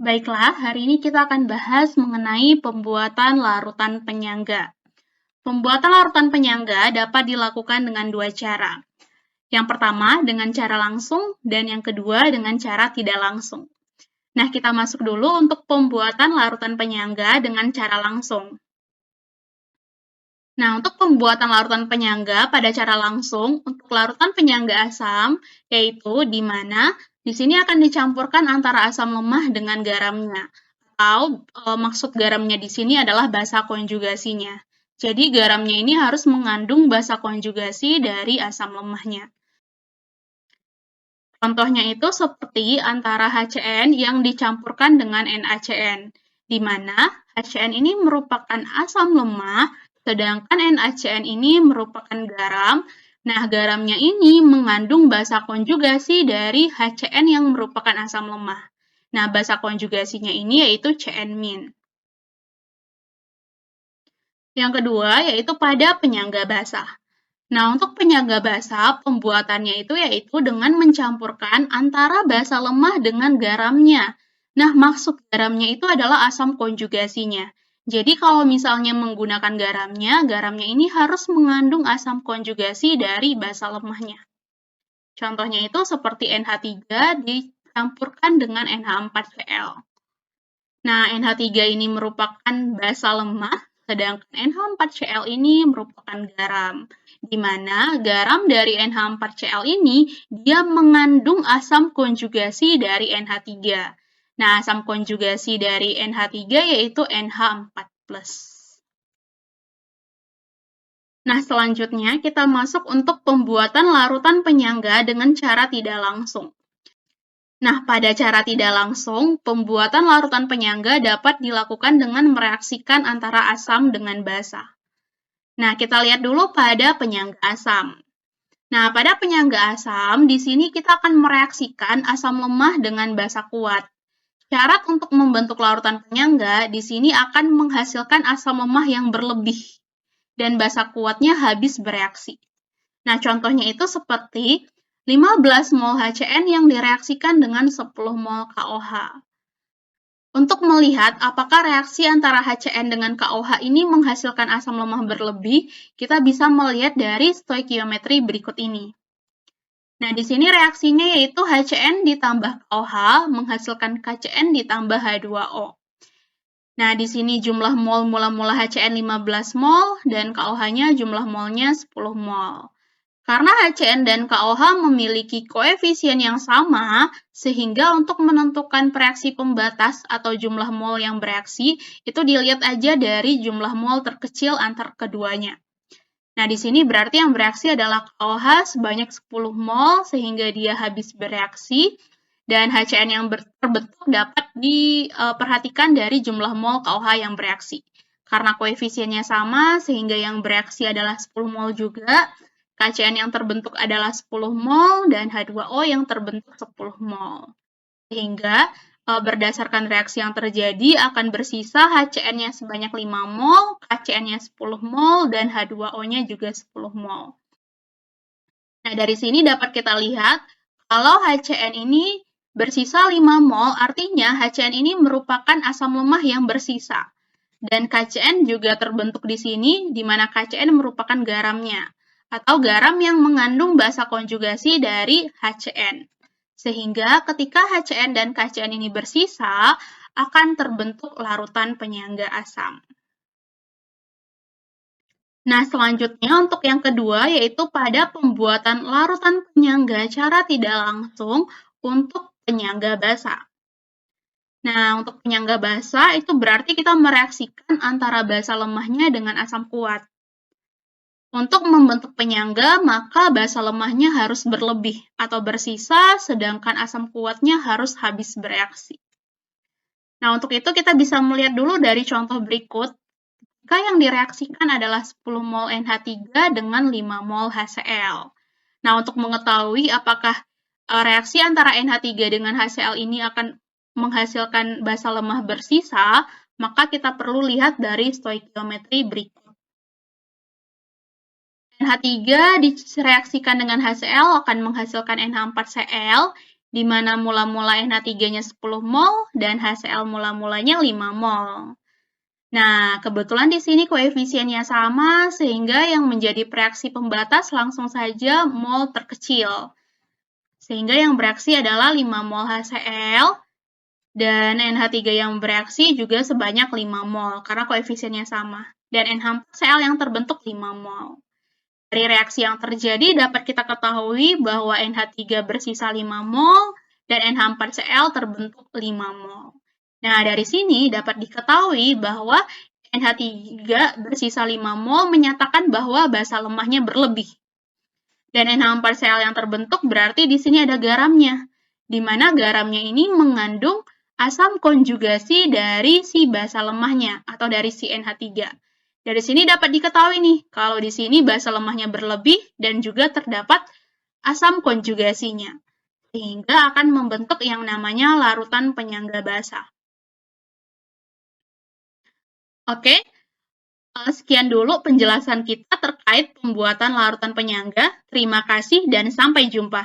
Baiklah, hari ini kita akan bahas mengenai pembuatan larutan penyangga. Pembuatan larutan penyangga dapat dilakukan dengan dua cara. Yang pertama dengan cara langsung dan yang kedua dengan cara tidak langsung. Nah, kita masuk dulu untuk pembuatan larutan penyangga dengan cara langsung. Nah, untuk pembuatan larutan penyangga pada cara langsung, untuk larutan penyangga asam, yaitu di mana di sini akan dicampurkan antara asam lemah dengan garamnya. Atau maksud garamnya di sini adalah basa konjugasinya. Jadi garamnya ini harus mengandung basa konjugasi dari asam lemahnya. Contohnya itu seperti antara HCN yang dicampurkan dengan NaCN, di mana HCN ini merupakan asam lemah, sedangkan NaCN ini merupakan garam. Nah, garamnya ini mengandung basa konjugasi dari HCN yang merupakan asam lemah. Nah, basa konjugasinya ini yaitu CN-. Yang kedua yaitu pada penyangga basah. Nah, untuk penyangga basah, pembuatannya itu yaitu dengan mencampurkan antara basa lemah dengan garamnya. Nah, maksud garamnya itu adalah asam konjugasinya. Jadi, kalau misalnya menggunakan garamnya ini harus mengandung asam konjugasi dari basa lemahnya. Contohnya itu seperti NH3 dicampurkan dengan NH4Cl. Nah, NH3 ini merupakan basa lemah, sedangkan NH4Cl ini merupakan garam. Di mana garam dari NH4Cl ini dia mengandung asam konjugasi dari NH3. Nah, asam konjugasi dari NH3 yaitu NH4+. Nah, selanjutnya kita masuk untuk pembuatan larutan penyangga dengan cara tidak langsung. Nah, pada cara tidak langsung, pembuatan larutan penyangga dapat dilakukan dengan mereaksikan antara asam dengan basa. Nah, kita lihat dulu pada penyangga asam. Nah, pada penyangga asam, di sini kita akan mereaksikan asam lemah dengan basa kuat. Syarat untuk membentuk larutan penyangga di sini akan menghasilkan asam lemah yang berlebih dan basa kuatnya habis bereaksi. Nah, contohnya itu seperti 15 mol HCN yang direaksikan dengan 10 mol KOH. Untuk melihat apakah reaksi antara HCN dengan KOH ini menghasilkan asam lemah berlebih, kita bisa melihat dari stoikiometri berikut ini. Nah, di sini reaksinya yaitu HCN ditambah KOH menghasilkan KCN ditambah H2O. Nah, di sini jumlah mol mula-mula HCN 15 mol dan KOH-nya jumlah molnya 10 mol. Karena HCN dan KOH memiliki koefisien yang sama, sehingga untuk menentukan reaksi pembatas atau jumlah mol yang bereaksi, itu dilihat aja dari jumlah mol terkecil antar keduanya. Nah, di sini berarti yang bereaksi adalah KOH sebanyak 10 mol, sehingga dia habis bereaksi, dan HCN yang terbentuk dapat diperhatikan dari jumlah mol KOH yang bereaksi. Karena koefisiennya sama, sehingga yang bereaksi adalah 10 mol juga, KCN yang terbentuk adalah 10 mol dan H2O yang terbentuk 10 mol. Sehingga berdasarkan reaksi yang terjadi akan bersisa HCN-nya sebanyak 5 mol, KCN-nya 10 mol, dan H2O-nya juga 10 mol. Nah, dari sini dapat kita lihat kalau HCN ini bersisa 5 mol, artinya HCN ini merupakan asam lemah yang bersisa. Dan KCN juga terbentuk di sini, di mana KCN merupakan garamnya, atau garam yang mengandung basa konjugasi dari HCN. Sehingga ketika HCN dan KCN ini bersisa, akan terbentuk larutan penyangga asam. Nah, selanjutnya untuk yang kedua, yaitu pada pembuatan larutan penyangga cara tidak langsung untuk penyangga basa. Nah, untuk penyangga basa itu berarti kita mereaksikan antara basa lemahnya dengan asam kuat. Untuk membentuk penyangga, maka basa lemahnya harus berlebih atau bersisa, sedangkan asam kuatnya harus habis bereaksi. Nah, untuk itu kita bisa melihat dulu dari contoh berikut. Jika yang direaksikan adalah 10 mol NH3 dengan 5 mol HCl. Nah, untuk mengetahui apakah reaksi antara NH3 dengan HCl ini akan menghasilkan basa lemah bersisa, maka kita perlu lihat dari stoikiometri berikut. NH3 direaksikan dengan HCl akan menghasilkan NH4Cl, di mana mula-mula NH3-nya 10 mol dan HCl mula-mulanya 5 mol. Nah, kebetulan di sini koefisiennya sama, sehingga yang menjadi reaksi pembatas langsung saja mol terkecil. Sehingga yang bereaksi adalah 5 mol HCl, dan NH3 yang bereaksi juga sebanyak 5 mol, karena koefisiennya sama. Dan NH4Cl yang terbentuk 5 mol. Dari reaksi yang terjadi dapat kita ketahui bahwa NH3 bersisa 5 mol, dan NH4Cl terbentuk 5 mol. Nah, dari sini dapat diketahui bahwa NH3 bersisa 5 mol menyatakan bahwa basa lemahnya berlebih. Dan NH4Cl yang terbentuk berarti di sini ada garamnya, di mana garamnya ini mengandung asam konjugasi dari si basa lemahnya atau dari si NH3. Dari sini dapat diketahui nih, kalau di sini basa lemahnya berlebih dan juga terdapat asam konjugasinya, sehingga akan membentuk yang namanya larutan penyangga basa. Oke, sekian dulu penjelasan kita terkait pembuatan larutan penyangga. Terima kasih dan sampai jumpa.